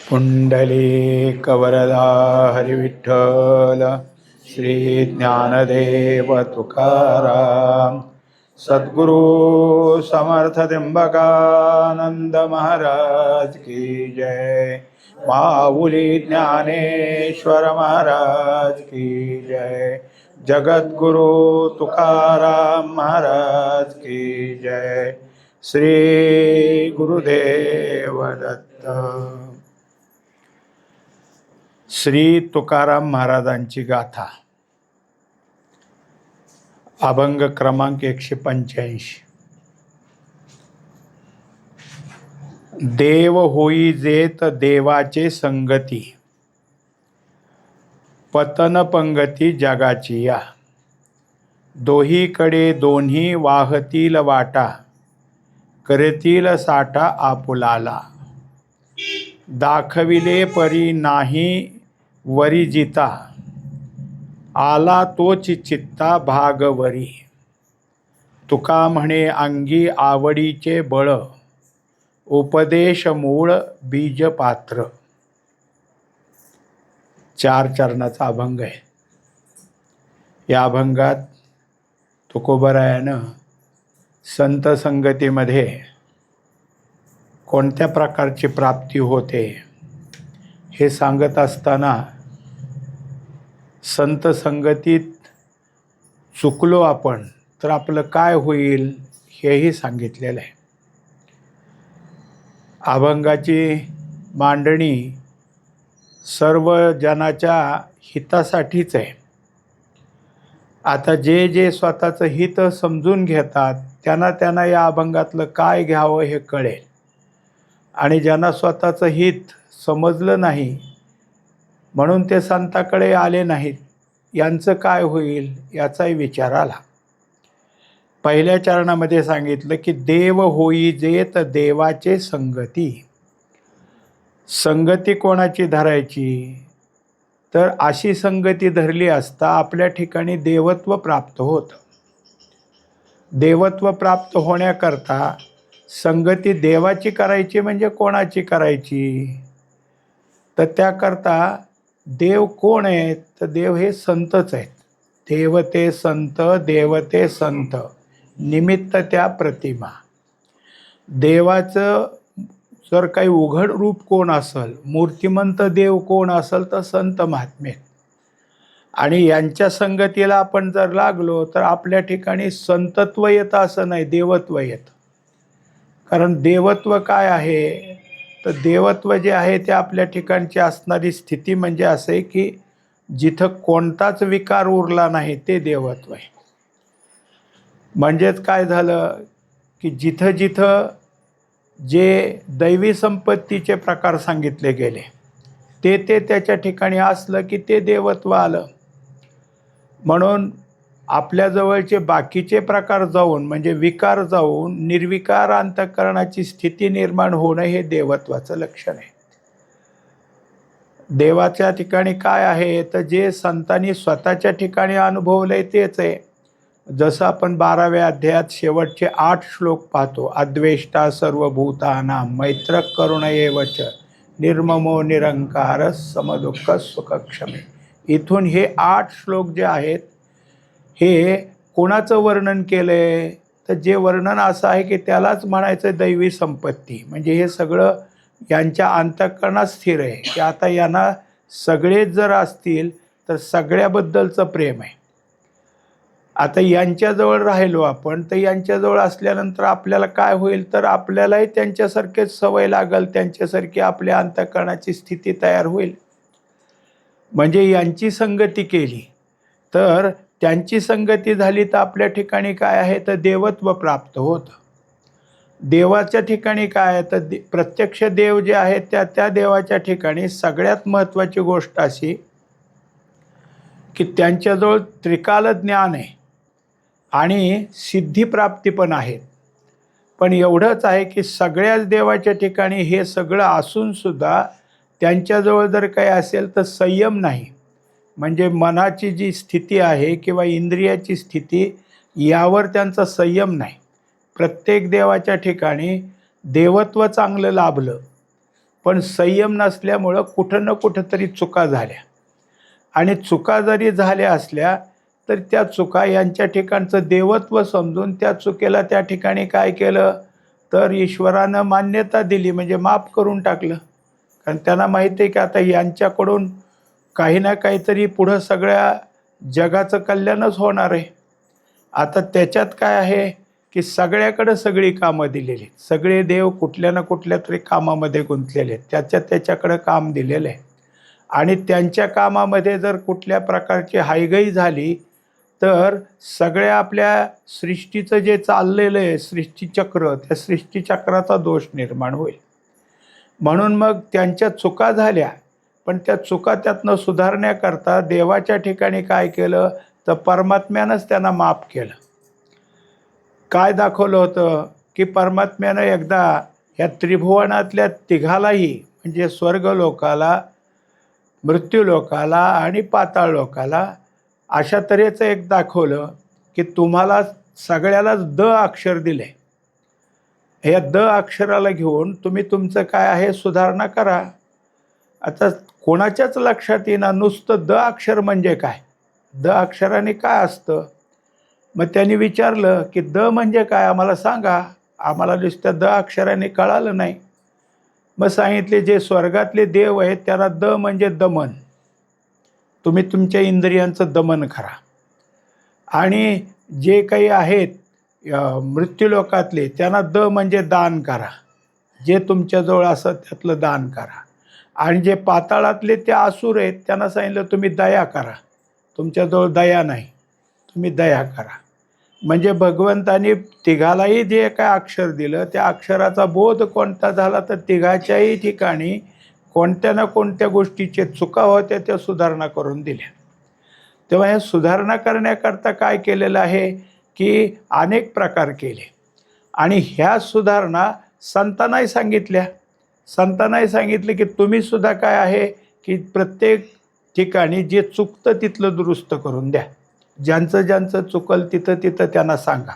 पुंडलीकवरदा हरिविठ्ठल श्री ज्ञानदेव तुकाराम सद्गुरु समर्थ त्र्यंबकानंद महाराज की जय। माऊली ज्ञानेश्वर महाराज की जय। जगद्गुरु तुकाराम महाराज की जय। श्री गुरुदेव दत्त। श्री तुकाराम महाराजांची गाथा, अभंग क्रमांक 185। देव होई जेत देवाचे संगती, पतन पंगती जगाची या। दोहीकडे दोन्ही वाहतील वाटा, करतील साठा आपुलाला। दाखविले परी नाही वरी जिता, आला तोच चित्ता भागवरी। तुका म्हणे अंगी आवडीचे बळ, उपदेश मूळ बीज पात्र। 4 चरणाचा अभंग आहे। या अभंगात तुकोबरायानं संत संगतीमध्ये कोणत्या प्रकारची प्राप्ती होते हे सांगत असताना, संत संगतीत चुकलो आपण तर आपलं काय होईल हेही सांगितलेलं आहे। अभंगाची मांडणी सर्व जनाच्या हितासाठीच आहे। आता जे जे स्वतःचं हित समजून घेतात त्यांना या अभंगातलं काय घ्यावं हे कळेल, आणि ज्यांना स्वतःचं हित समजलं नाही म्हणून ते संताकडे आले नाहीत, यांचं काय होईल याचाही विचार आला। पहिल्या चरणामध्ये सांगितलं की देव होई जेत देवाचे संगती। संगती कोणाची धरायची तर अशी संगती धरली असता आपल्या ठिकाणी देवत्व प्राप्त होतं। देवत्व प्राप्त होण्याकरता संगती देवाची करायची म्हणजे कोणाची करायची तर त्याकरता देव कोण आहेत तर देव हे संतच आहेत। देव ते संत, देव ते संत, निमित्त त्या प्रतिमा। देवाचं जर काही उघड रूप कोण असेल, मूर्तिमंत देव कोण असेल तर संत महात्मे, आणि यांच्या संगतीला आपण जर लागलो तर आपल्या ठिकाणी संतत्व येतं असं नाही, देवत्व येतं। कारण देवत्व काय आहे तर देवत्व जे आहे ते आपल्या ठिकाणची असणारी स्थिती म्हणजे असं आहे की जिथं कोणताच विकार उरला नाही ते देवत्व आहे। म्हणजेच काय झालं की जिथं जिथं जे दैवी संपत्तीचे प्रकार सांगितले गेले ते त्याच्या ठिकाणी असलं की ते देवत्व आलं। म्हणून आपल्या जवळचे बाकीचे प्रकार जाऊन म्हणजे विकार जाऊन निर्विकार अंतःकरणाची स्थिती निर्माण होणं हे देवत्वाचं लक्षण आहे। देवाच्या ठिकाणी काय आहे तर जे संतांनी स्वतःच्या ठिकाणी अनुभवलंय तेच आहे। जसं आपण 12व्या अध्यायात शेवटचे 8 श्लोक पाहतो, अद्वेष्टा सर्वभूतानां मैत्र करुणयेवच निर्ममो निरंकार समदुःख सुखक्षमे। इथून हे 8 श्लोक जे आहेत हे कोणाचं वर्णन केलंय तर जे वर्णन असं आहे की त्यालाच म्हणायचं दैवी संपत्ती। म्हणजे हे सगळं यांच्या अंतःकरणात स्थिर आहे की आता यांना सगळेच जर असतील तर सगळ्याबद्दलचं प्रेम आहे। आता यांच्याजवळ राहिलो आपण तर यांच्याजवळ असल्यानंतर आपल्याला काय होईल तर आपल्यालाही त्यांच्यासारखेच सवय लागल, त्यांच्यासारखी आपल्या अंतःकरणाची स्थिती तयार होईल। म्हणजे यांची संगती केली तर त्यांची संगती झाली तर आपल्या ठिकाणी काय आहे तर देवत्व प्राप्त होतं। देवाच्या ठिकाणी काय आहे तर प्रत्यक्ष देव जे आहेत त्या देवाच्या ठिकाणी सगळ्यात महत्त्वाची गोष्ट अशी की त्यांच्याजवळ त्रिकाल ज्ञान आहे आणि सिद्धिप्राप्ती पण आहे। पण एवढंच आहे की सगळ्याच देवाच्या ठिकाणी हे सगळं असूनसुद्धा त्यांच्याजवळ जर काही असेल तर संयम नाही। म्हणजे मनाची जी स्थिती आहे किंवा इंद्रियाची स्थिती यावर त्यांचा संयम नाही। प्रत्येक देवाच्या ठिकाणी देवत्व चांगलं लाभलं पण संयम नसल्यामुळं कुठं ना कुठं तरी चुका झाल्या. आणि चुका जरी झाल्या असल्या तर त्या चुका यांच्या ठिकाणचं देवत्व समजून त्या चुकीला त्या ठिकाणी काय केलं तर ईश्वरानं मान्यता दिली, म्हणजे माफ करून टाकलं. कारण त्यांना माहिती आहे की आता यांच्याकडून काही ना काहीतरी पुढं सगळ्या जगाचं कल्याणच होणार आहे. आता त्याच्यात काय आहे की सगळ्याकडं सगळी कामं दिलेली, सगळे देव कुठल्या ना कुठल्या तरी कामामध्ये गुंतलेले, त्याच्याकडं काम दिलेलं आहे. आणि त्यांच्या कामामध्ये जर कुठल्या प्रकारची हायगई झाली तर सगळ्या आपल्या सृष्टीचं जे चाललेलं आहे सृष्टीचक्र, त्या सृष्टीचक्राचा दोष निर्माण होईल. म्हणून मग त्यांच्या चुका झाल्या, पण त्या चुका त्यातनं सुधारण्याकरता देवाच्या ठिकाणी काय केलं तर परमात्म्यानंच त्यांना माफ केलं. काय दाखवलं होतं की परमात्म्यानं एकदा या त्रिभुवनातल्या तिघालाही, म्हणजे स्वर्गलोकाला, मृत्यूलोकाला आणि पाताळ लोकाला, अशा तऱ्हेचं एक दाखवलं की तुम्हाला सगळ्यालाच द अक्षर दिले. या द अक्षराला घेऊन तुम्ही तुमचं काय आहे सुधारणा करा. आता कोणाच्याच लक्षात येईना नुसतं द अक्षर म्हणजे काय, द अक्षराने काय असतं. मग त्यांनी विचारलं की द म्हणजे काय आम्हाला सांगा, आम्हाला नुसत्या द अक्षराने कळालं नाही. मग सांगितले जे स्वर्गातले देव आहेत त्याला द म्हणजे दमन, तुम्ही तुमच्या इंद्रियांचं दमन करा. आणि जे काही आहेत मृत्यूलोकातले त्यांना द म्हणजे दान करा, जे तुमच्याजवळ असं त्यातलं दान करा. आणि जे पाताळातले ते असुर आहेत त्यांना सांगितलं तुम्ही दया करा, तुमच्याजवळ दया नाही, तुम्ही दया करा. म्हणजे भगवंतानी तिघालाही जे काय अक्षर दिलं त्या अक्षराचा बोध कोणता झाला तर तिघाच्याही ठिकाणी कोणत्या ना कोणत्या गोष्टीचे चुका होत्या त्या सुधारणा करून दिल्या. तेव्हा हे सुधारणा करण्याकरता काय केलेलं आहे की अनेक प्रकार केले. आणि ह्या सुधारणा संतांनाही सांगितल्या. संतांनाही सांगितले की तुम्ही सुद्धा काय आहे की प्रत्येक ठिकाणी जे चुकतं तिथलं दुरुस्त करून द्या, ज्यांचं ज्यांचं चुकल तिथं तिथं त्यांना सांगा.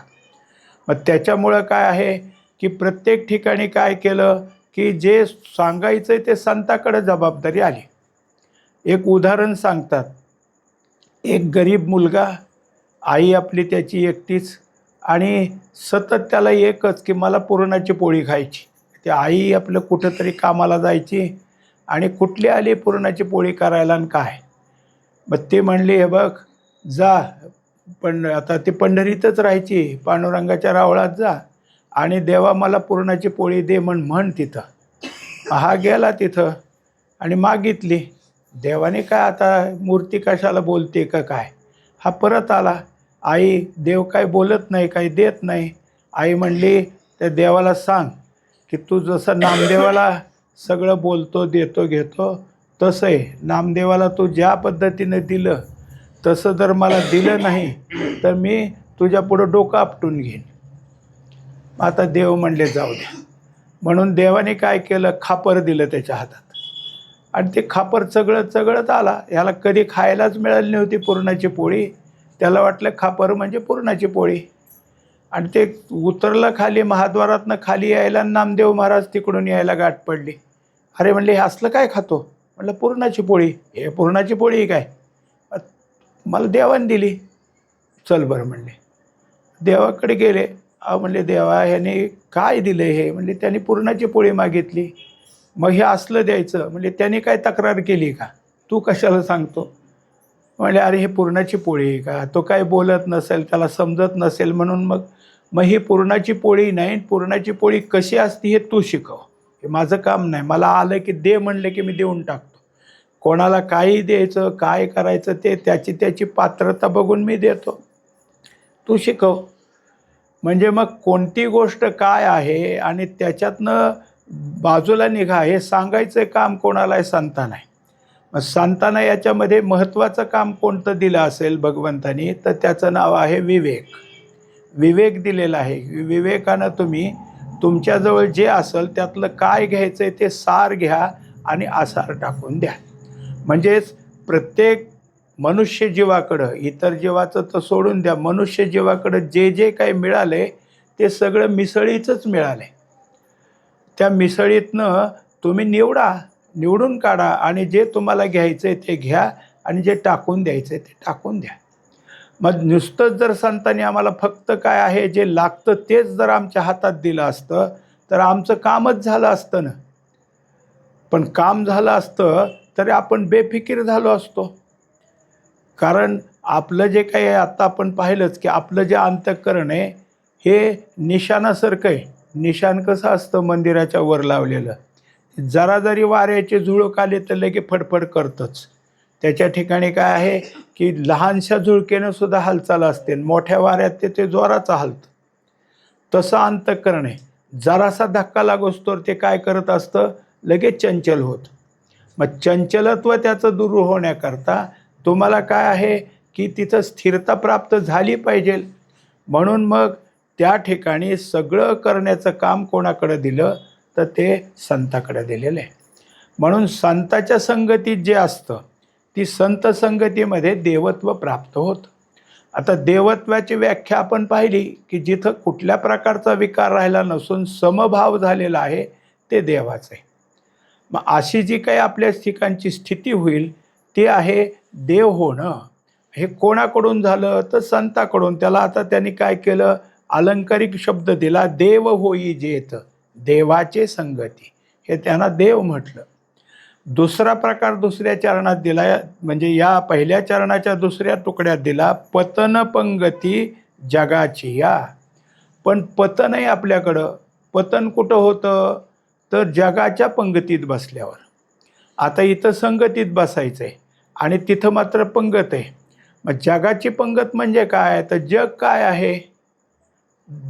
मग त्याच्यामुळं काय आहे की प्रत्येक ठिकाणी काय केलं की जे सांगायचं आहे ते संताकडे जबाबदारी आली. एक उदाहरण सांगतात. एक गरीब मुलगा, आई आपली त्याची एकटीच, आणि सतत त्याला एकच की मला पुरणाची पोळी खायची. ती आई आपलं कुठंतरी कामाला जायची आणि कुठली आली पुरणाची पोळी करायला आणि काय. मग ते म्हणले हे बघ जा, पण आता ती पंढरीतच राहायची, पांडुरंगाच्या रावळात जा आणि देवा मला पुरणाची पोळी दे म्हण तिथं. हा गेला तिथं आणि मागितली. देवाने काय आता मूर्ती कशाला बोलते का काय. हा परत आला. आई देव काय बोलत नाही, काही देत नाही. आई म्हणली त्या देवाला सांग की तू जसं नामदेवाला सगळं बोलतो देतो घेतो तसं आहे, नामदेवाला तू ज्या पद्धतीनं दिलं तसं जर मला दिलं नाही तर मी तुझ्या पुढं डोकं आपटून घेईन. आता देव म्हणले जाऊ द्या. म्हणून देवाने काय केलं, खापर दिलं त्याच्या हातात. आणि ते खापर चगळत आला. ह्याला कधी खायलाच मिळाली नव्हती पुरणाची पोळी. त्याला वाटलं खापर म्हणजे पुरणाची पोळी. आणि ते उतरलं खाली, महाद्वारातनं खाली यायला नामदेव महाराज तिकडून यायला गाठ पडली. अरे म्हणले हे असलं काय खातो. म्हटलं पुरणाची पोळी. हे पुरणाची पोळी काय, मला देवाने दिली. चल बरं म्हणले. देवाकडे गेले. म्हणले देवा ह्याने काय दिलं हे. म्हणले त्यांनी पुरणाची पोळी मागितली. मग हे असलं द्यायचं. म्हणजे त्यांनी काय तक्रार केली का, तू कशाला सांगतो. म्हणले अरे हे पुरणाची पोळी आहे का, तो काय बोलत नसेल, त्याला समजत नसेल, म्हणून मग ही पुरणाची पोळी नाही, पुरणाची पोळी कशी असती हे तू शिकव, हे माझं काम नाही. मला आलं की दे म्हणलं की मी देऊन टाकतो. कोणाला काही द्यायचं काय करायचं ते त्याची पात्रता बघून मी देतो, तू शिकव. म्हणजे मग कोणती गोष्ट काय आहे आणि त्याच्यातनं बाजूला निघा हे सांगायचं काम कोणाला आहे, संतांना आहे. मग संतांना याच्यामध्ये महत्त्वाचं काम कोणतं दिलं असेल भगवंतानी तर त्याचं नाव आहे विवेक. विवेक दिलेला आहे. विवेकानं तुम्ही तुमच्याजवळ जे असेल त्यातलं काय घ्यायचं आहे ते सार घ्या आणि आसार टाकून द्या. म्हणजेच प्रत्येक मनुष्य जीवाकडं, इतर जीवाचं तर सोडून द्या, मनुष्य जीवाकडं जे जे काही मिळाले ते सगळं मिसळीचंच मिळाले. त्या मिसळीतनं तुम्ही निवडून काढा आणि जे तुम्हाला घ्यायचं आहे ते घ्या आणि जे टाकून द्यायचं आहे ते टाकून द्या. मग नुसतंच जर संतांनी आम्हाला फक्त काय आहे जे लागतं तेच जर आमच्या हातात दिलं असतं तर आमचं कामच झालं असतं ना. पण काम झालं असतं तरी आपण बेफिकीर झालो असतो. कारण आपलं जे काही आत्ता आपण पाहिलंच की आपलं जे अंतःकरण आहे हे निशाणासारखं आहे. निशाण कसं असतं मंदिराच्या वर लावलेलं, जरा जरी वाऱ्याचे झुळूक आले तर लगे फडफड करतंच. त्याच्या ठिकाणी काय आहे की लहानशा झुळकेनं सुद्धा हालचाल असते, मोठ्या वाऱ्यात ते जोराचं हलतं. तसं अंतःकरण आहे. जरासा धक्का लागोस्तोवर ते काय करत असतं, लगेच चंचल होतं. मग चंचलत्व त्याचं दूर होण्याकरता तुम्हाला काय आहे की तिथं स्थिरता प्राप्त झाली पाहिजे. म्हणून मग त्या ठिकाणी सगळं करण्याचं काम कोणाकडे दिलं तर ते संताकडे दिलेलं आहे. म्हणून संताच्या संगतीत जे असतं ती संत संगतीमध्ये देवत्व प्राप्त होतं. आता देवत्वाची व्याख्या आपण पाहिली की जिथं कुठल्या प्रकारचा विकार राहिला नसून समभाव झालेला आहे ते देवाचं आहे. मग अशी जी काही आपल्या ठिकाणची स्थिती होईल ती आहे देव होणं. हे कोणाकडून झालं तर संताकडून. त्याला आता त्यांनी काय केलं, अलंकारिक शब्द दिला, देव होई जेत, देवाचे संगती, हे त्यांना देव म्हटलं. दुसरा प्रकार दुसऱ्या चरणात दिला, म्हणजे या पहिल्या चरणाच्या दुसऱ्या तुकड्यात दिला, पतन पंगती जगाची या. पण पतन आहे आपल्याकडं. पतन कुठं होतं तर जगाच्या पंगतीत बसल्यावर. आता इथं संगतीत बसायचं आहे आणि तिथं मात्र पंगत आहे. मग जगाची पंगत म्हणजे काय, तर जग काय आहे,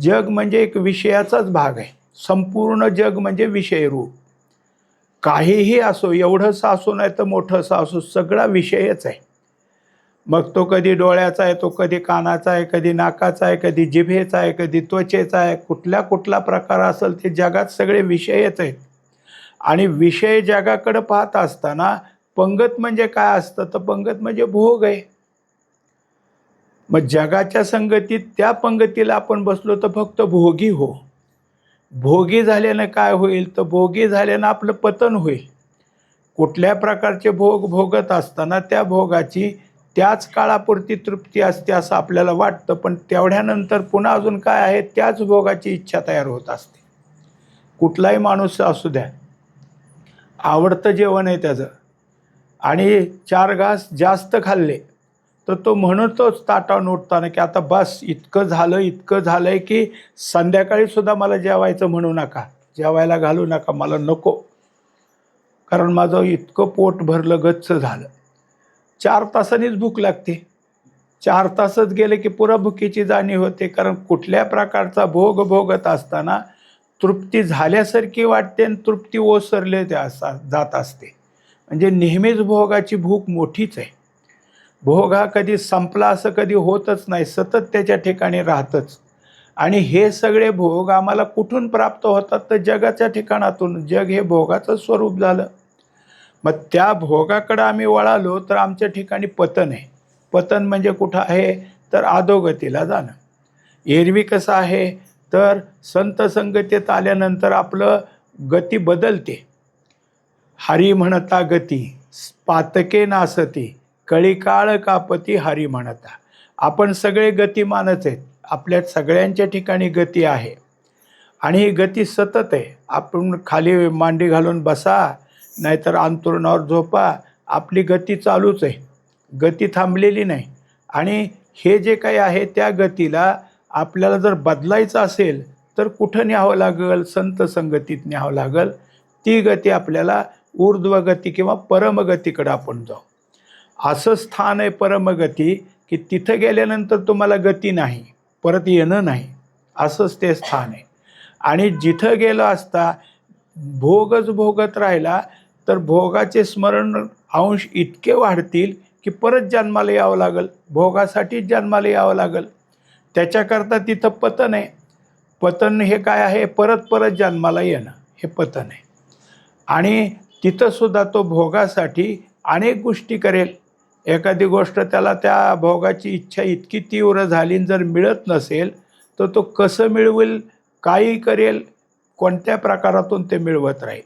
जग म्हणजे एक विषयाचाच भाग आहे. संपूर्ण जग म्हणजे विषयरूप. काहीही असो, एवढंसं असो नाही तर मोठंसं असो, सगळा विषयच आहे. मग तो कधी डोळ्याचा आहे, तो कधी कानाचा आहे, कधी नाकाचा आहे, कधी जिभेचा आहे, कधी त्वचेचा आहे, कुठला प्रकार असेल ते जगात सगळे विषयच आहेत. आणि विषय जगाकडे पाहत असताना पंगत म्हणजे काय असतं तर पंगत म्हणजे भोग आहे. मग जगाच्या संगतीत त्या पंगतीला आपण बसलो तर फक्त भोगी हो. भोगी झाल्यानं काय होईल तर भोगी झाल्यानं आपलं पतन होईल. कुठल्या प्रकारचे भोग भोगत असताना त्या भोगाची त्याच काळापुरती तृप्ती असते असं आपल्याला वाटतं, पण तेवढ्यानंतर पुन्हा अजून काय आहे त्याच भोगाची इच्छा तयार होत असते. कुठलाही माणूस असू द्या, आवडतं जेवण आहे त्याचं आणि 4 घास जास्त खाल्ले तर तो म्हणतोच ताटावून उठताना की आता बस, इतकं झालंय की संध्याकाळी सुद्धा मला जेवायचं म्हणू नका, जेवायला घालू नका, मला नको, कारण माझं इतकं पोट भरलं, गच्च झालं. 4 तासांनीच भूक लागते. 4 तासच गेले की पुन्हा भुकेची जाणीव होते, कारण कुठल्या प्रकारचा भोग भोगत असताना तृप्ती झाल्यासारखी वाटते आणि तृप्ती ओसरले जात असते. म्हणजे नेहमीच भोगाची भूक मोठीच आहे. भोग हा कधी संपला असं कधी होतच नाही, सतत त्याच्या ठिकाणी राहतच. आणि हे सगळे भोग आम्हाला कुठून प्राप्त होतात तर जगाच्या ठिकाणातून. जग हे भोगाचं स्वरूप झालं. मग त्या भोगाकडं आम्ही वळालो तर आमच्या ठिकाणी पतन आहे. पतन म्हणजे कुठं आहे तर अधोगतीला जाणं. एरवी कसं आहे तर संत संगतीत आल्यानंतर आपलं गती बदलते. हरी म्हणता गती पातके नासती, कळी काळ कापती हरी म्हणता. आपण सगळे गतिमानच आहेत. आपल्या सगळ्यांच्या ठिकाणी गती आहे आणि ही गती सतत आहे. आपण खाली मांडी घालून बसा नाहीतर अंथरुणावर झोपा, आपली गती चालूच आहे. गती थांबलेली नाही. आणि हे जे काही आहे त्या गतीला आपल्याला जर बदलायचं असेल तर कुठं न्यावं लागेल, संत संगतीत न्यावं लागेल. ती गती आपल्याला ऊर्ध्वगती किंवा परमगतीकडे आपण जाऊ. असं स्थान आहे परमगती की तिथं गेल्यानंतर तुम्हाला गती नाही, परत येणं नाही, असंच ते स्थान आहे. आणि जिथं गेलं असता भोगच भोगत राहिला तर भोगाचे स्मरण अंश इतके वाढतील की परत जन्माला यावं लागेल, भोगासाठीच जन्माला यावं लागेल. त्याच्याकरता तिथं पतन आहे. पतन हे काय आहे, परत परत जन्माला येणं हे पतन आहे. आणि तिथंसुद्धा तो भोगासाठी अनेक गोष्टी करेल. एखादी गोष्ट त्याला त्या भोगाची इच्छा इतकी तीव्र झाली जर मिळत नसेल तर तो कसं मिळवेल, काही करेल, कोणत्या प्रकारातून ते मिळवत राहील.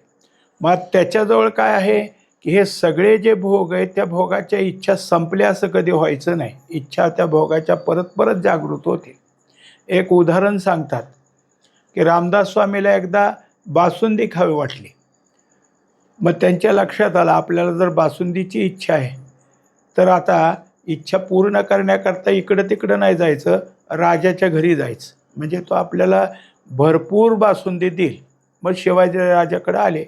मग त्याच्याजवळ काय आहे की हे सगळे जे भोग आहेत त्या भोगाच्या इच्छा संपल्या असं कधी व्हायचं नाही. इच्छा त्या भोगाच्या परत परत जागृत होते. एक उदाहरण सांगतात की रामदास स्वामीला एकदा बासुंदी खावी वाटली. मग त्यांच्या लक्षात आलं आपल्याला जर बासुंदीची इच्छा आहे तर आता इच्छा पूर्ण करण्याकरता इकडं तिकडं नाही जायचं, राजाच्या घरी जायचं, म्हणजे तो आपल्याला भरपूर बासुंदी देईल. मग शिवाजी राजाकडे आले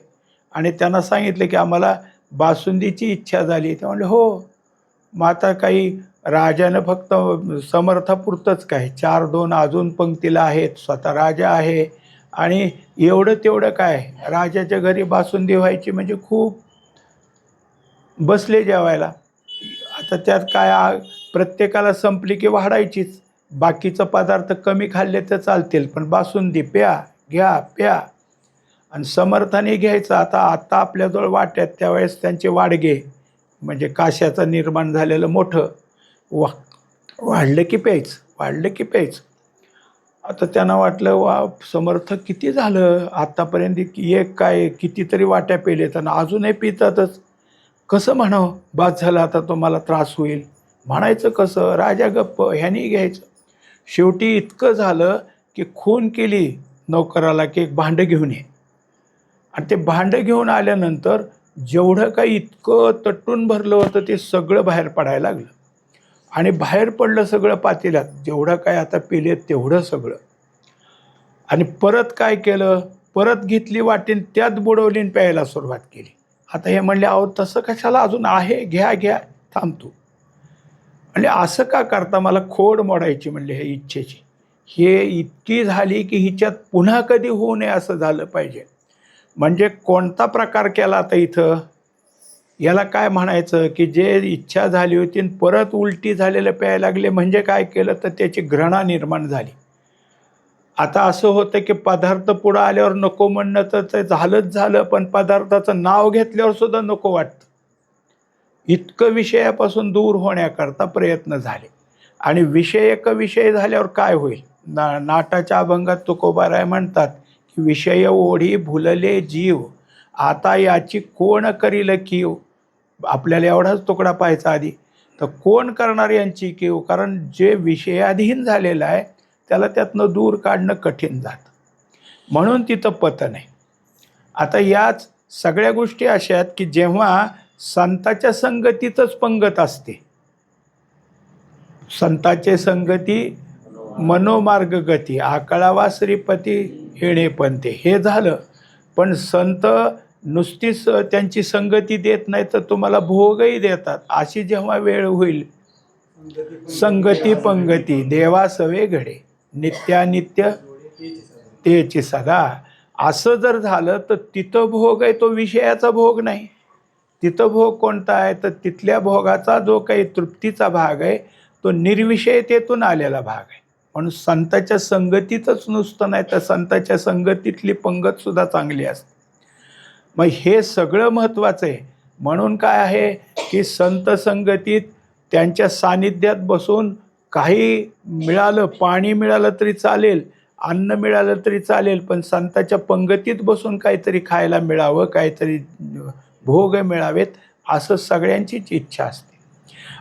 आणि त्यांना सांगितले की आम्हाला बासुंदीची इच्छा झाली. ते म्हणले हो. मग आता काही राजानं फक्त समर्थापुरतंच काय 4-2 अजून पंक्तीला आहेत, स्वतः राजा आहे आणि एवढं तेवढं काय राजाच्या घरी बासुंदी व्हायची म्हणजे खूप. बसले जेवायला. आता त्यात काय प्रत्येकाला संपली की वाढायचीच. बाकीचं पदार्थ कमी खाल्ले तर चालतील पण बासुंदी प्या, घ्या, प्या. आणि समर्थाने घ्यायचं. आता आता आपल्याजवळ वाट्यात त्यावेळेस त्यांचे वाडगे म्हणजे काश्याचं निर्माण झालेलं मोठं वाढलं की प्यायचं, वाढलं की प्यायचं. आता त्यांना वाटलं वा समर्थ किती झालं आत्तापर्यंत एक काय कितीतरी वाट्या पेलेत आणि अजूनही पितातच. कसं म्हणावं बाद झालं आता तुम्हाला त्रास होईल, म्हणायचं कसं. राजा गप्प, ह्यानी घ्यायचं. शेवटी इतकं झालं की खून केली नौकराला की एक भांडं घेऊन ये. आणि ते भांडं घेऊन आल्यानंतर जेवढं काही इतकं तट्टून भरलं होतं ते सगळं बाहेर पडायला लागलं. आणि बाहेर पडलं सगळं पातेल्यात, जेवढं काय आता पिले तेवढं सगळं. आणि परत काय केलं, परत घेतली वाटीन त्यात बुडवली आणि प्यायला सुरुवात केली. आता हे म्हणले अहो तसं कशाला, अजून आहे, घ्या घ्या, थांबतो. म्हणजे असं का करता, मला खोड मोडायची म्हणले हे इच्छेची. हे इतकी झाली की हिच्यात पुन्हा कधी होऊ नये असं झालं पाहिजे. म्हणजे कोणता प्रकार केला आता इथं, याला काय म्हणायचं की जे इच्छा झाली होती आणि परत उलटी झालेलं प्यायला लागले, म्हणजे काय केलं तर त्याची घृणा निर्माण झाली. आता असं होतं की पदार्थ पुढं आल्यावर नको म्हणणं तर ते झालंच झालं, पण पदार्थाचं नाव घेतल्यावर सुद्धा नको वाटतं. इतकं विषयापासून दूर होण्याकरता प्रयत्न झाले. आणि विषय झाल्यावर काय होईल. नाटाच्या अभंगात तुकोबाराय म्हणतात की विषय ओढी भुलले जीव, आता याची कोण करील कीव. आपल्याला एवढाच तुकडा पाहायचा आधी, तर कोण करणार यांची कीव. कारण जे विषयाधीन झालेलं आहे त्याला त्यातनं दूर काढणं कठीण जातं, म्हणून तिथं पतन आहे. आता याच सगळ्या गोष्टी अशा आहेत की जेव्हा संताच्या संगतीतच पंगत असते. संताचे संगती मनोमार्ग गती, आकळावा श्रीपती येणे पंते, हे झालं. पण संत नुसतीच त्यांची संगती देत नाही तर तुम्हाला भोगही देतात. अशी जेव्हा वेळ होईल, संगती पंगती देवा सवे घडे, नित्यानित्य तेची सदा, असं जर झालं तर तिथं भोग आहे तो विषयाचा भोग नाही. तिथं भोग कोणता आहे तर तिथल्या भोगाचा जो काही तृप्तीचा भाग आहे तो निर्विषयतेतून आलेला भाग आहे. म्हणून संताच्या संगतीतच नुसतं नाही तर संताच्या संगतीतली पंगतसुद्धा चांगली असते. मग हे सगळं महत्त्वाचं आहे. म्हणून काय आहे की संत संगतीत त्यांच्या सानिध्यात बसून काही मिळालं, पाणी मिळालं तरी चालेल, अन्न मिळालं तरी चालेल, पण संताच्या पंगतीत बसून काहीतरी खायला मिळावं, काहीतरी भोग मिळावेत, असं सगळ्यांचीच इच्छा असते.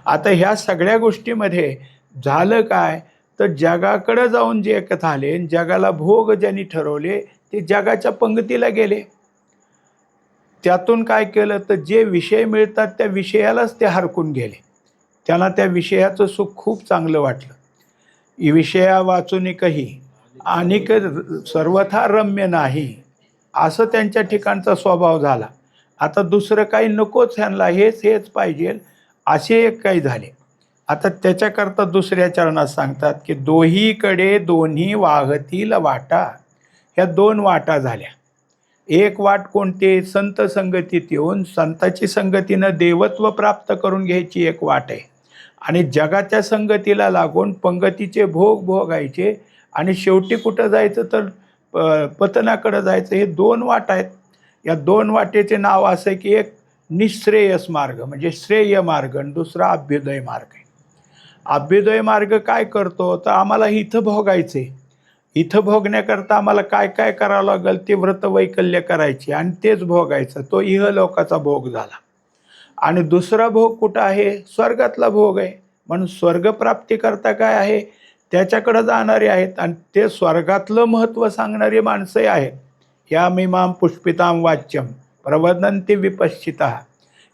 आता ह्या सगळ्या गोष्टीमध्ये झालं काय तर जगाकडं जाऊन जे झाले, जगाला भोग ज्यांनी ठरवले ते जगाच्या पंगतीला गेले. त्यातून काय केलं तर जे विषय मिळतात त्या विषयालाच ते हरकून गेले. त्यांना त्या विषयाचं सुख खूप चांगलं वाटलं. विषया वाचून काही अनिक सर्वथा रम्य नाही, असं त्यांच्या ठिकाणचा स्वभाव झाला. आता दुसरं काही नकोच, ह्यांना हेच पाहिजे, असे एक काही झाले. आता त्याच्याकरता दुसऱ्या चरणात सांगतात की दोहीकडे दोन्ही वाहतील वाटा. ह्या दोन वाटा झाल्या. एक वाट कोणते, संत संगतीत येऊन संताची संगतीनं देवत्व प्राप्त करून घ्यायची एक वाट आहे. आणि जगाच्या संगतीला लागून पंगतीचे भोग भोगायचे आणि शेवटी कुठं जायचं तर पतनाकडं जायचं. हे दोन वाट आहेत. या दोन वाटेचे नाव असं आहे की एक निःश्रेयस मार्ग म्हणजे श्रेय मार्ग आणि दुसरा अभ्युदय मार्ग आहे. अभ्युदय मार्ग काय करतो तर आम्हाला इथं भोगायचे, इथं भोगण्याकरता आम्हाला काय काय करावं लागेल ते व्रत वैकल्य करायची आणि तेच भोगायचं. तो इहलोकाचा भोग झाला. आणि दुसरा भोग कुठं आहे? स्वर्गातला भोग आहे. म्हणून स्वर्गप्राप्तीकरता काय आहे? त्याच्याकडे जाणारे आहेत आणि ते स्वर्गातलं महत्त्व सांगणारी माणसंही आहेत. यामिमां पुष्पितां वाच्यं प्रवदन्ति विपश्चिताः.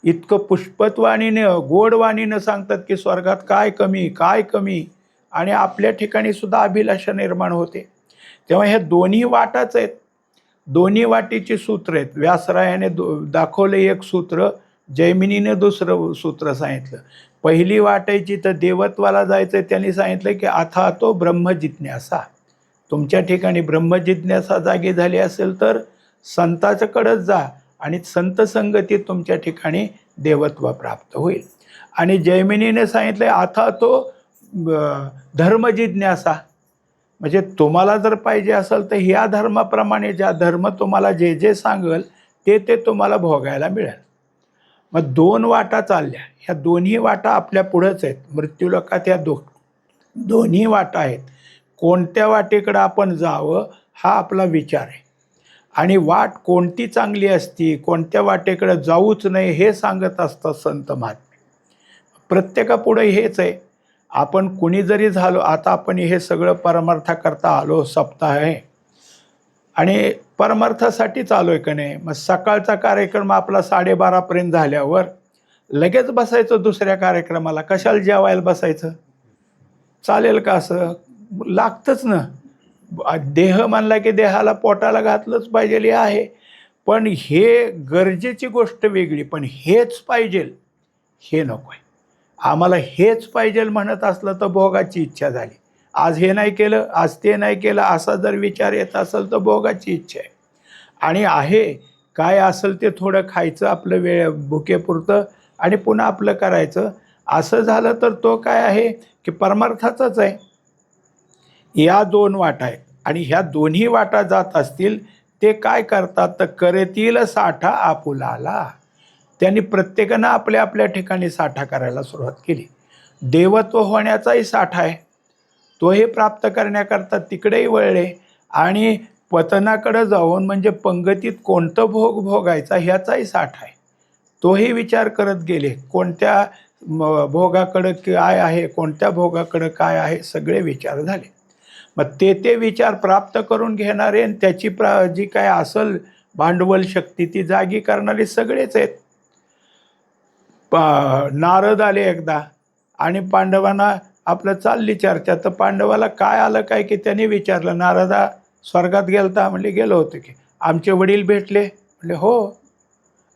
इतकं पुष्पत्वाणीनं गोडवाणीनं सांगतात की स्वर्गात काय कमी काय कमी, आणि आपल्या ठिकाणी सुद्धा अभिलाषा निर्माण होते. तेव्हा ह्या दोन्ही वाटाच आहेत. दोन्ही वाटेची सूत्र आहेत. व्यासरायाने दाखवलं एक सूत्र, जैमिनीने दुसरं सूत्र सांगितलं. पहिली वाटायची तर देवत्वाला जायचं, त्यांनी सांगितलं की अथा तो ब्रह्मजिज्ञासा. तुमच्या ठिकाणी ब्रह्मजिज्ञासा जागी झाली असेल तर संताच्याकडंच जा आणि संत संगतीत तुमच्या ठिकाणी देवत्व प्राप्त होईल. आणि जैमिनीने सांगितलं अथा तो धर्मजिज्ञासा, म्हणजे तुम्हाला जर पाहिजे असेल तर ह्या धर्माप्रमाणे ज्या धर्म तुम्हाला जे जे सांगेल ते ते तुम्हाला भोगायला मिळेल. मग दोन वाटा चालल्या. ह्या दोन्ही वाटा आपल्या पुढंच आहेत. मृत्यूलोकात ह्या दोन्ही वाटा आहेत. कोणत्या वाटेकडं आपण जावं हा आपला विचार आहे. आणि वाट कोणती चांगली असती, कोणत्या वाटेकडं जाऊच नाही हे सांगत असतात संत महात्मे. प्रत्येकापुढे हेच आहे. आपण कुणी जरी झालो, आता आपण हे सगळं परमार्थाकरता आलो, सप्ताह आहे आणि परमार्थासाठीच आलो आहे का नाही. मग सकाळचा कार्यक्रम आपला 12:30पर्यंत झाल्यावर लगेच बसायचं दुसऱ्या कार्यक्रमाला. कशाला जेवायला बसायचं? चालेल का असं? लागतंच ना. देह म्हणला की देहाला पोटाला घातलंच पाहिजे हे आहे. पण हे गरजेची गोष्ट वेगळी, पण हेच पाहिजे हे नको आहे. आम्हाला हेच पाहिजे म्हणत असलं तर भोगाची इच्छा झाली. आज हे नाही केलं, आज ते नाही केलं, असा जर विचार येत असेल तर भोगाची इच्छा आहे. आणि आहे काय असेल ते थोडं खायचं आपलं वेळ भुकेपुरतं आणि पुन्हा आपलं करायचं. असं झालं तर तो काय आहे की परमार्थाचाच आहे. या दोन वाटा आहेत आणि ह्या दोन्ही वाटा जात असतील ते काय करतात तर करतील साठा आपुलाला. त्यांनी प्रत्येकानं आपल्या आपल्या ठिकाणी साठा करायला सुरुवात केली. देवत्व होण्याचाही साठा आहे, तोही प्राप्त करण्याकरता तिकडेही वळले आणि पतनाकडं जाऊन म्हणजे पंगतीत कोणतं भोग भोगायचा ह्याचाही साठा आहे, तोही विचार करत गेले. कोणत्या भोगाकडं काय आहे, कोणत्या भोगाकडं काय आहे, सगळे विचार झाले. मग ते विचार प्राप्त करून घेणारे आणि त्याची जी काय असल भांडवल शक्ती ती जागी करणारे सगळेच आहेत. नारद आले एकदा आणि पांडवांना आपलं चालली चर्चा. तर पांडवाला काय आलं काय की त्यांनी विचारलं, नारदा स्वर्गात गेलता? म्हणले गेलो होतो की. आमचे वडील भेटले? म्हणले हो.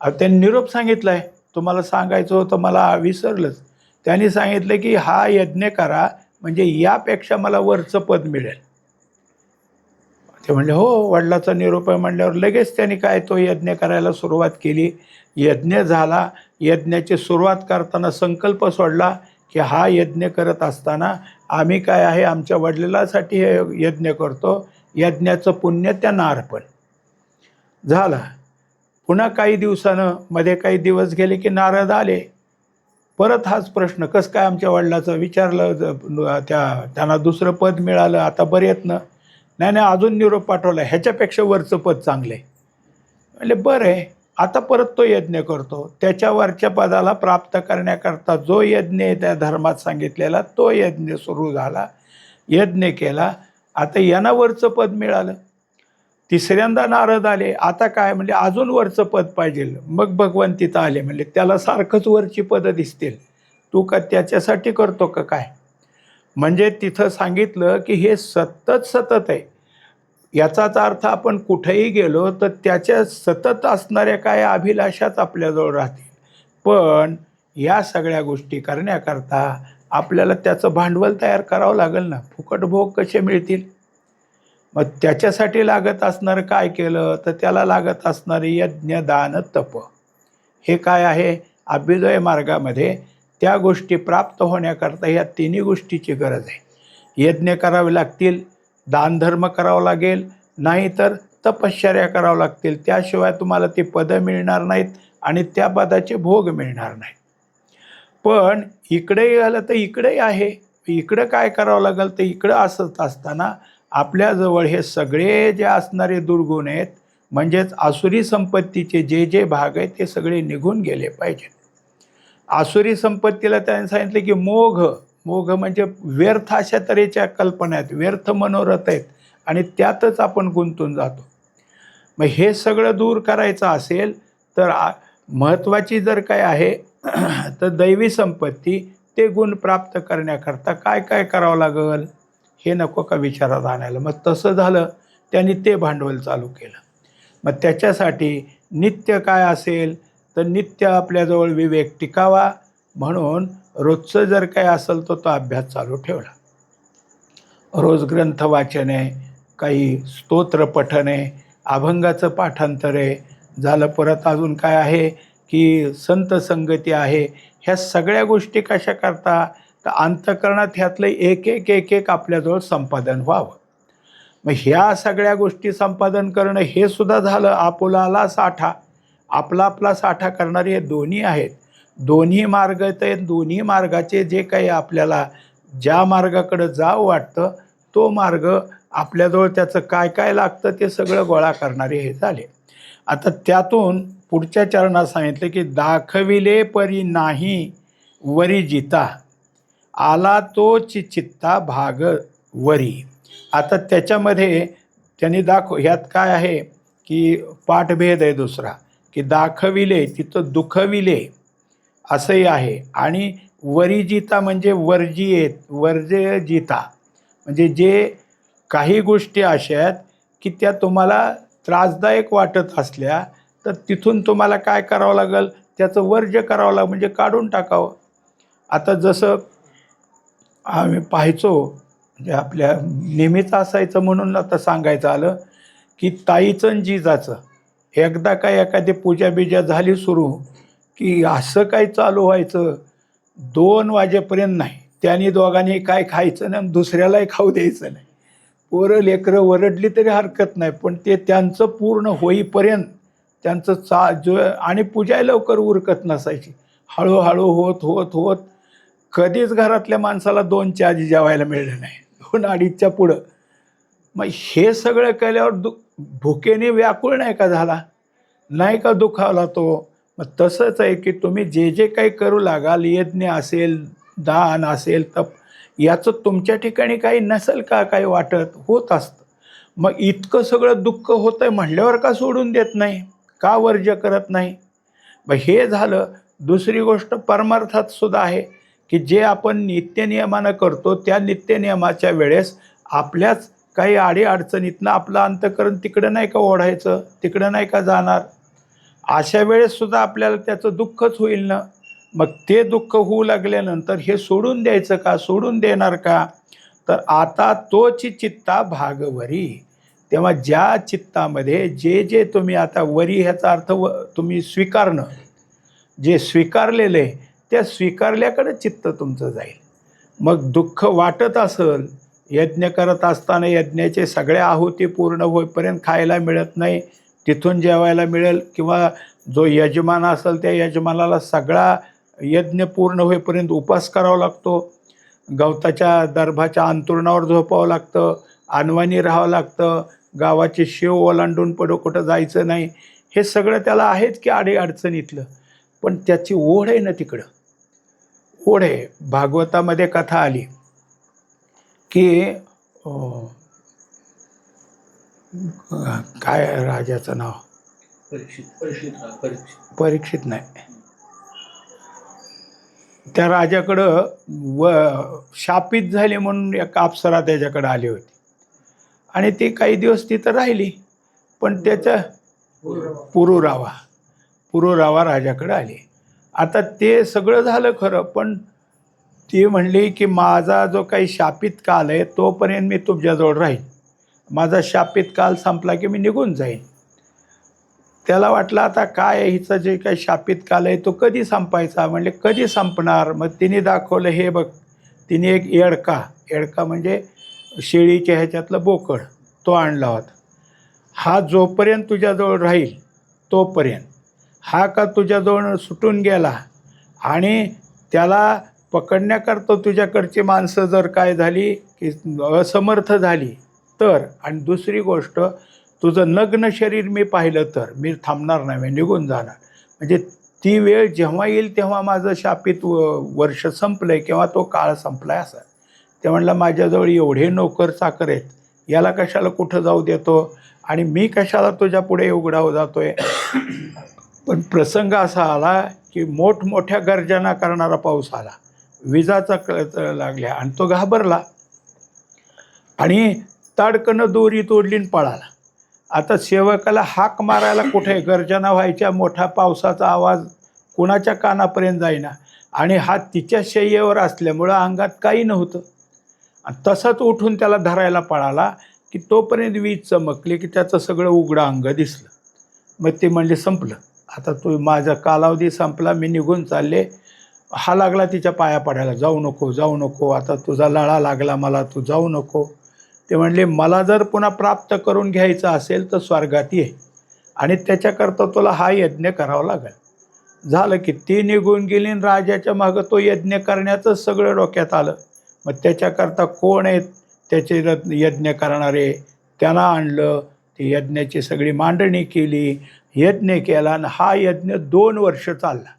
त्यांनी निरोप सांगितला आहे, तुम्हाला सांगायचं होतं मला विसरलंच. त्यांनी सांगितलं की हा यज्ञ करा म्हणजे यापेक्षा मला वरचं पद मिळेल. ते म्हणले हो, वडिलाचा निरोप आहे म्हणल्यावर लगेच त्यांनी काय तो यज्ञ करायला सुरुवात केली. यज्ञ झाला. यज्ञाची सुरुवात करताना संकल्प सोडला की हा यज्ञ करत असताना आम्ही काय आहे आमच्या वडिलांसाठी हे यज्ञ करतो. यज्ञाचं पुण्य त्यांना अर्पण झाला. पुन्हा काही दिवसानं मध्ये काही दिवस गेले की नारद आले. परत हाच प्रश्न, कसं काय आमच्या वडिलाचं विचारलं. त्यांना दुसरं पद मिळालं. आता बरेत ना? नाही अजून निरोप पाठवला, ह्याच्यापेक्षा वरचं पद चांगलं आहे. म्हणजे बरं आहे. आता परत तो यज्ञ करतो. त्याच्यावरच्या पदाला प्राप्त करण्याकरता जो यज्ञ आहे त्या धर्मात सांगितलेला तो यज्ञ सुरू झाला. यज्ञ केला. आता यांना वरचं पद मिळालं. तिसऱ्यांदा नारद आले. आता काय म्हणले अजून वरचं पद पाहिजे. मग भगवान तिथं आले. म्हणले त्याला सारखंच वरची पदं दिसतील, तू का त्याच्यासाठी करतो का काय? म्हणजे तिथं सांगितलं की हे सतत आहे. याचाच अर्थ आपण कुठेही गेलो तर त्याच्या सतत असणाऱ्या काय अभिलाषाच आपल्याजवळ राहतील. पण या सगळ्या गोष्टी करण्याकरता आपल्याला त्याचं भांडवल तयार करावं लागेल ना. फुकट भोग कसे मिळतील? मग त्याच्यासाठी लागत असणारं काय केलं तर त्याला लागत असणारे यज्ञ दान तप हे काय आहे अभ्युदय मार्गामध्ये त्या गोष्टी प्राप्त होण्याकरता ह्या तिन्ही गोष्टीची गरज आहे. यज्ञ करावे लागतील, दानधर्म करावं लागेल, नाहीतर तपश्चर्या करावं लागतील. त्याशिवाय तुम्हाला ती पदं मिळणार नाहीत आणि त्या पदाचे भोग मिळणार नाहीत. पण इकडेही आलं तर इकडेही आहे. इकडं काय करावं लागेल तर इकडं असत असताना आपल्याजवळ हे सगळे जे असणारे दुर्गुण आहेत, म्हणजेच आसुरी संपत्तीचे जे जे भाग आहेत ते सगळे निघून गेले पाहिजेत. आसुरी संपत्तीला त्याने सांगितलं की मोघ, मोघ म्हणजे व्यर्थ अशा तऱ्हेच्या कल्पना आहेत, व्यर्थ मनोरथ आहेत आणि त्यातच आपण गुंतून जातो. मग हे सगळं दूर करायचं असेल तर महत्त्वाची जर काय आहे तर दैवी संपत्ती, ते गुण प्राप्त करण्याकरता काय काय करावं लागेल हे नको का विचारात आणायला. मग तसं झालं, त्यांनी ते भांडवल चालू केलं. मग त्याच्यासाठी नित्य काय असेल तर नित्य आपल्याजवळ विवेक टिकावा म्हणून रोजचं जर काय असेल तर तो अभ्यास चालू ठेवला. रोज ग्रंथ वाचन आहे, काही स्तोत्र पठण आहे, अभंगाचं पाठांतर आहे, झालं परत अजून काय आहे की संत संगती आहे. ह्या सगळ्या गोष्टी कशा करता तर अंतःकरणात ह्यातलं एक एक एक एक आपल्याजवळ संपादन व्हावं. मग ह्या सगळ्या गोष्टी संपादन करणं हे सुद्धा झालं. आपुलाला साठा, आपला आपला साठा करणारे हे दोन्ही आहेत. दोन्ही मार्ग ते दोन्ही मार्गाचे जे काही आपल्याला ज्या मार्गाकडं जावं वाटतं तो मार्ग आपल्याजवळ त्याचं काय काय लागतं ते सगळं गोळा करणारे हे झाले. आता त्यातून पुढच्या चरणात सांगितलं की दाखविले परी नाही वरी जिता, आला तोच चित्ता भाग वरी. आता त्याच्यामध्ये त्यांनी ह्यात काय आहे की पाठभेद आहे दुसरा, की दाखविले तिथं दुखविले असंही आहे आणि वरिजिता म्हणजे वर्जियेत, वर्ज्य जिता म्हणजे जे काही गोष्टी अशा आहेत की त्या तुम्हाला त्रासदायक वाटत असल्या तर तिथून तुम्हाला काय करावं लागेल, त्याचं वर्ज्य करावं लागेल, म्हणजे काढून टाकावं. आता जसं आम्ही पाहायचो म्हणजे आपल्या नेहमीच असायचं म्हणून आता सांगायचं आलं की ताईचं आणि जिजाचं एकदा काय एखादी पूजा बिजा झाली सुरू की असं काय चालू व्हायचं 2 वाजेपर्यंत नाही. त्यांनी दोघांनी काय खायचं नाही, दुसऱ्यालाही खाऊ द्यायचं नाही. पोरं लेकरं वरडली तरी हरकत नाही, पण ते त्यांचं पूर्ण होईपर्यंत त्यांचं जो आणि पूजा लवकर उरकत नसायची. हळूहळू होत होत होत कधीच घरातल्या माणसाला 2च्या आधी जेवायला मिळलं नाही, 2-2:30च्या पुढं. मग हे सगळं केल्यावर भुकेने व्याकुळ नाही का झाला, नाही का दुखावला तो. मग तसंच आहे की तुम्ही जे जे काही करू लागाल, यज्ञ असेल, दान असेल, तप, याचं तुमच्या ठिकाणी काही नसेल का काही वाटत, होत असतं. मग इतकं सगळं दुःख होतं आहे म्हटल्यावर का सोडून देत नाही, का वर्ज्य करत नाही. मग हे झालं. दुसरी गोष्ट परमार्थात सुद्धा आहे की जे आपण नित्यनियमानं करतो त्या नित्यनियमाच्या वेळेस आपल्याच काही अडीअडचणीतनं आपलं अंतःकरण तिकडं नाही का ओढायचं, तिकडं नाही का जाणार. अशा वेळेससुद्धा आपल्याला त्याचं दुःखच होईल ना. मग ते दुःख होऊ लागल्यानंतर हे सोडून द्यायचं का, सोडून देणार का. तर आता तोच चित्ता भागवरी. तेव्हा ज्या चित्तामध्ये जे जे तुम्ही आता वरी ह्याचा अर्थ तुम्ही स्वीकारणं, जे स्वीकारलेलं आहे त्या स्वीकारल्याकडे चित्त तुमचं जाईल. मग दुःख वाटत असेल, यज्ञ करत असताना यज्ञाचे सगळ्या आहुती पूर्ण होईपर्यंत खायला मिळत नाही, तिथून जेवायला मिळेल, किंवा जो यजमान असेल त्या यजमानाला सगळा यज्ञ पूर्ण होईपर्यंत उपास करावा लागतो, गवताच्या दर्भाच्या अंतुरणावर झोपावं लागतं, अनवाणी राहावं लागतं, गावाचे शेव ओलांडून पडो कुठं जायचं नाही. हे सगळं त्याला आहेच की अडीअडचणीतलं, पण त्याची ओढ आहे ना, तिकडं ओढ आहे. भागवतामध्ये कथा आली की काय राजाचं नाव, परीक्षित नाही, त्या राजाकडं शापित झाली म्हणून एक अप्सरा त्याच्याकडे आली होती आणि ती काही दिवस तिथं राहिली. पण त्याच्या पुरुरावा राजाकडे आली. आता ते सगळं झालं खरं, पण ती म्हणली की माझा जो काही शापित काल आहे तोपर्यंत मी तुमच्याजवळ राहीन, माझा शापित काल संपला की मी निघून जाईन. त्याला वाटलं आता काय हिचं जे काही शापित काल आहे तो कधी संपायचा. म्हणले कधी संपणार. मग तिने दाखवलं, हे बघ, तिने एक येडका म्हणजे शेळीच्या ह्याच्यातलं बोकड तो आणला होता. हा जोपर्यंत तुझ्याजवळ राहील तोपर्यंत, हा का तुझ्याजवळ सुटून गेला आणि त्याला पकडण्याकरता तुझ्याकडची माणसं जर काय झाली की असमर्थ झाली तर, आणि दुसरी गोष्ट, तुझं नग्न शरीर मी पाहिलं तर मी थांबणार नाही, मी निघून जाणार. म्हणजे ती वेळ जेव्हा येईल तेव्हा माझं शापित वर्ष संपलंय किंवा तो काळ संपलाय असं. ते म्हणलं माझ्याजवळ एवढे नोकर चाकर आहेत, याला कशाला कुठं जाऊ देतो आणि मी कशाला तुझ्या पुढे उघडाव जातोय. पण प्रसंग असा आला की मोठमोठ्या गर्जना करणारा पाऊस आला, विजाचा लागल्या आणि तो घाबरला आणि ताडकनं दोरी तोडली आणि पळाला. आता सेवकाला हाक मारायला कुठे, गर्जना व्हायच्या, मोठा पावसाचा आवाज कुणाच्या कानापर्यंत जाईना आणि हा तिच्या शय्येवर असल्यामुळं अंगात काही नव्हतं. आणि तसंच उठून त्याला धरायला पळाला की तोपर्यंत वीज चमकली की त्याचं सगळं उघडं अंग दिसलं. मग ते म्हणले संपलं, आता तू माझा कालावधी संपला, मी निघून चालले. हा लागला तिच्या पाया पडायला, जाऊ नको जाऊ नको, आता तुझा लळा लागला मला, तू जाऊ नको. ते म्हणले मला जर पुन्हा प्राप्त करून घ्यायचं असेल तर स्वर्गात ये आणि त्याच्याकरता तुला हा यज्ञ करावा लागेल. झालं की ती निघून गेली आणि राजाच्या मागं तो यज्ञ करण्याचं सगळं डोक्यात आलं. मग त्याच्याकरता कोण आहेत त्याचे यज्ञ करणारे, त्यांना आणलं, ती यज्ञाची सगळी मांडणी केली, यज्ञ केला आणि हा यज्ञ 2 वर्ष चालला.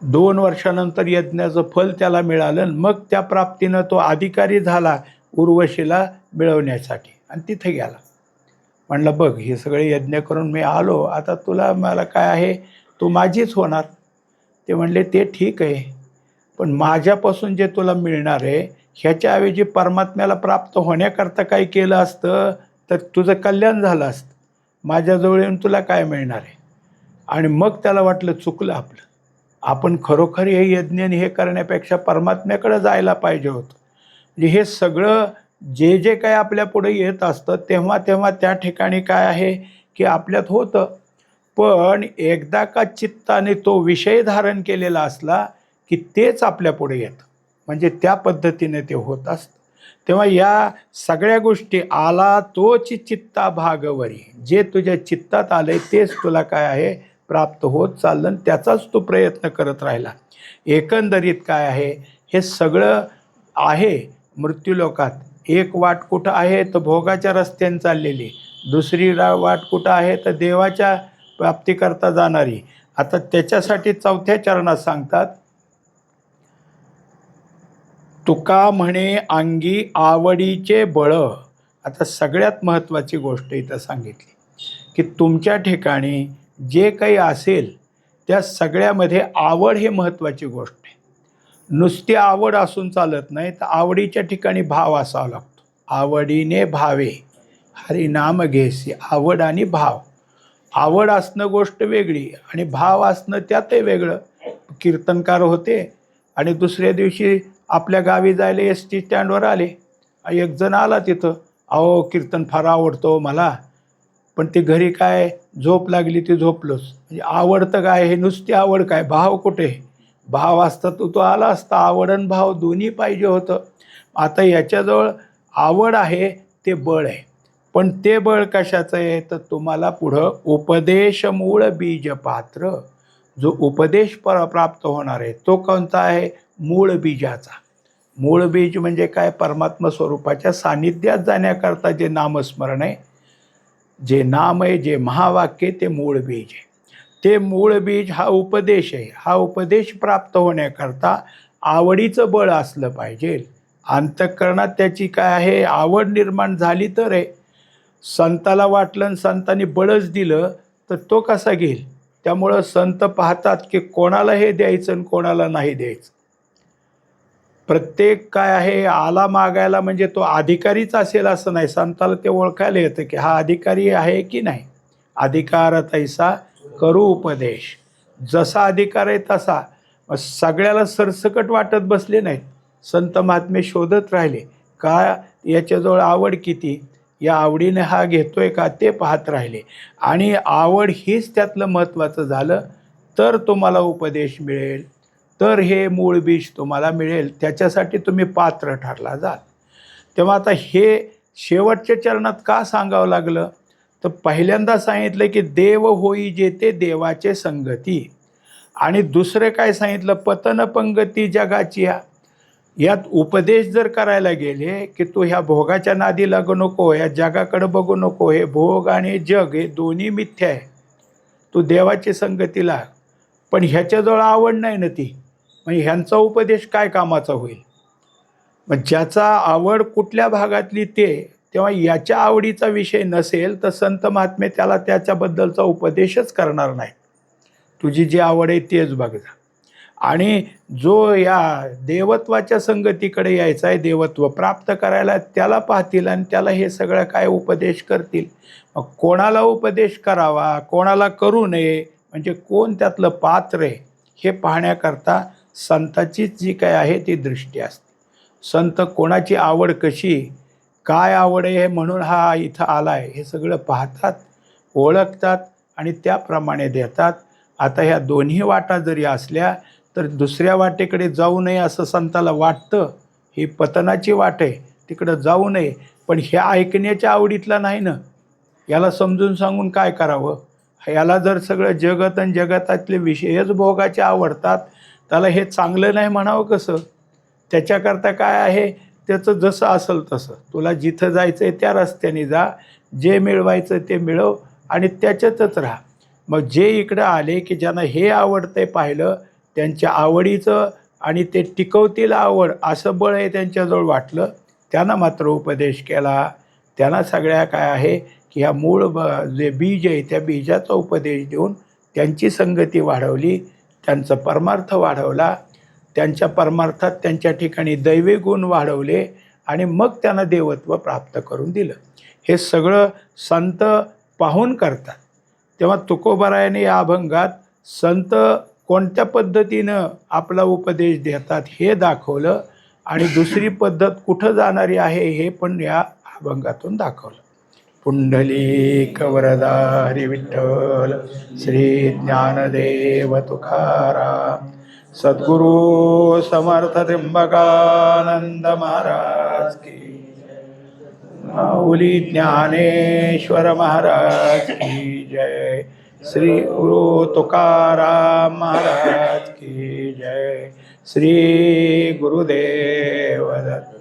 2 वर्षानंतर यज्ञाचं फल त्याला मिळालं आणि मग त्या प्राप्तीनं तो अधिकारी झाला उर्वशीला मिळवण्यासाठी आणि तिथे गेला. म्हणलं बघ हे सगळे यज्ञ करून मी आलो, आता तुला मला काय आहे, तू माझीच होणार. ते म्हणले ते ठीक आहे, पण माझ्यापासून जे तुला मिळणार आहे ह्याच्याऐवजी परमात्म्याला प्राप्त होण्याकरता काय केलं असतं तर तुझं कल्याण झालं असतं, माझ्याजवळ येऊन तुला काय मिळणार आहे. आणि मग त्याला वाटलं चुकलं आपलं, आपण खरोखर हे यज्ञ हे करण्यापेक्षा परमात्म्याकडे जायला पाहिजे होतं. म्हणजे हे सगळं जे जे काय आपल्या पुढे येत असतं तेव्हा तेव्हा त्या ठिकाणी काय आहे की आपल्यात होतं, पण एकदा का चित्ताने तो विषय धारण केलेला असला की तेच आपल्या पुढे येतं, म्हणजे त्या पद्धतीने ते होत असतं. तेव्हा या सगळ्या गोष्टी आला तोच चित्ता भागवरी, जे तुझ्या चित्तात आलंय तेच तुला काय आहे प्राप्त होत चाललं, त्याचाच तू प्रयत्न करत राहिला. एकंदरीत काय आहे, हे सगळं आहे मृत्यूलोकात. एक वाट कुठं आहे तर भोगाच्या रस्त्याने चाललेली, दुसरी वाट कुठं आहे तर देवाच्या प्राप्तीकरता जाणारी. आता त्याच्यासाठी 4थ्या चरणात सांगतात, तुका म्हणे अंगी आवडीचे बळ. आता सगळ्यात महत्त्वाची गोष्ट इथं सांगितली की तुमच्या ठिकाणी जे काही असेल त्या सगळ्यामध्ये आवड हे महत्त्वाची गोष्ट आहे. नुसती आवड असून चालत नाही, तर आवडीच्या ठिकाणी भाव असावा लागतो. आवडीने भावे हरिनाम घेसी, आवड आणि भाव. आवड असणं गोष्ट वेगळी आणि भाव असणं त्यातही वेगळं. कीर्तनकार होते आणि दुसऱ्या दिवशी आपल्या गावी जायला ST स्टँडवर आले, एक जण आला तिथं, अहो कीर्तन फार आवडतो मला, पण ते घरी काय झोप लागली ती झोपलोच. म्हणजे आवडतं काय, हे नुसती आवड काय, भाव कुठे, भाव असता तो आला असता. आवड आणि भाव दोन्ही पाहिजे होतं. आता याच्याजवळ आवड आहे ते बळ आहे, पण ते बळ कशाचं आहे तर तुम्हाला पुढं उपदेश मूळ बीज पात्र, जो उपदेश प्राप्त होणार आहे तो कोणता आहे, मूळ बीजाचा. मूळ बीज म्हणजे काय, परमात्मा स्वरूपाच्या सान्निध्यात जाण्याकरता जे नामस्मरण आहे, जे नाम आहे, जे महावाक्य, ते मूळ बीज आहे. ते मूळ बीज हा उपदेश आहे. हा उपदेश प्राप्त होण्याकरता आवडीचं बळ असलं पाहिजे. अंतःकरणात त्याची काय आहे आवड निर्माण झाली तर आहे. संताला वाटलं आणि संतांनी बळच दिलं तर तो कसा घेईल. त्यामुळं संत पाहतात की कोणाला हे द्यायचं आणि कोणाला नाही द्यायचं. प्रत्येक काय आहे आला मागायला म्हणजे तो अधिकारीच असेल असं नाही. संताला ते ओळखायला येतं की हा अधिकारी आहे की नाही. अधिकार तैसा करू उपदेश, जसा अधिकार आहे तसा. सगळ्याला सरसकट वाटत बसले नाहीत. संत महात्मे शोधत राहिले का याच्याजवळ आवड किती, या आवडीने हा घेतोय का ते पाहत राहिले. आणि आवड हीच त्यातलं महत्त्वाचं झालं तर तुम्हाला उपदेश मिळेल, तर हे मूळ बीज तुम्हाला मिळेल. त्याच्यासाठी तुम्ही पात्र ठरला जाल. तेव्हा आता हे शेवटच्या चरणात का सांगावं लागलं तर पहिल्यांदा सांगितलं की देव होई जेते देवाचे संगती, आणि दुसरे काय सांगितलं, पतन पंगती जगाची यात उपदेश जर करायला गेले की तू ह्या भोगाच्या नादी लागू नको, या जगाकडे बघू नको, हे भोग आणि जग हे दोन्ही मिथ्या आहे, तू देवाची संगती लाग. पण ह्याच्याजवळ आवड नाही ना ती, म्हणजे ह्यांचा उपदेश काय कामाचा होईल. मग ज्याचा आवड कुठल्या भागातली ते, तेव्हा याच्या आवडीचा विषय नसेल तर संत महात्मे त्याला त्याच्याबद्दलचा उपदेशच करणार नाही. तुझी जी आवड आहे तेच बघ जा. आणि जो या देवत्वाच्या संगतीकडे यायचा आहे, देवत्व प्राप्त करायला, त्याला पाहतील आणि त्याला हे सगळं काय उपदेश करतील. मग कोणाला उपदेश करावा, कोणाला करू नये, म्हणजे कोण त्यातलं पात्र आहे हे पाहण्याकरता संताचीच जी काय आहे ती दृष्टी असते. संत कोणाची आवड कशी, काय आवड आहे म्हणून हा इथं आला आहे हे सगळं पाहतात, ओळखतात आणि त्याप्रमाणे देतात. आता ह्या दोन्ही वाटा जरी असल्या तर दुसऱ्या वाटेकडे जाऊ नये असं संताला वाटतं. ही पतनाची वाट आहे, तिकडं जाऊ नये. पण ह्या ऐकण्याच्या आवडीतला नाही ना, याला समजून सांगून काय करावं. याला जर सगळं जगत आणि जगतातले विषयच भोगाचे आवडतात, त्याला हे चांगलं नाही म्हणावं कसं. त्याच्याकरता काय आहे, त्याचं जसं असेल तसं, तुला जिथं जायचं आहे त्या रस्त्याने जा, जे मिळवायचं ते मिळव आणि त्याच्यातच राहा. मग जे इकडं आले की ज्यांना हे आवडतंय पाहिलं, त्यांच्या आवडीचं आणि ते टिकवतील आवड असं बळ आहे त्यांच्याजवळ वाटलं, त्यांना मात्र उपदेश केला. त्यांना सगळ्या काय आहे की ह्या मूळ जे बीज आहे त्या बीजाचा उपदेश देऊन त्यांची संगती वाढवली, त्यांचं परमार्थ वाढवला, त्यांच्या परमार्थात त्यांच्या ठिकाणी दैवी गुण वाढवले आणि मग त्यांना देवत्व प्राप्त करून दिलं. हे सगळं संत पाहून करतात. तेव्हा तुकोबारायाने या अभंगात संत कोणत्या पद्धतीनं आपला उपदेश देतात हे दाखवलं आणि दुसरी पद्धत कुठं जाणारी आहे हे पण या अभंगातून दाखवलं. पुंडलिक वरदा हरी विठ्ठल, श्री ज्ञानदेव तुकाराम, सद्गुरु समर्थ त्र्यंबकानंद महाराज की, माऊली ज्ञानेश्वर महाराज की जय, श्री गुरु तुकाराम महाराज की जय, श्री गुरुदेव दत्त.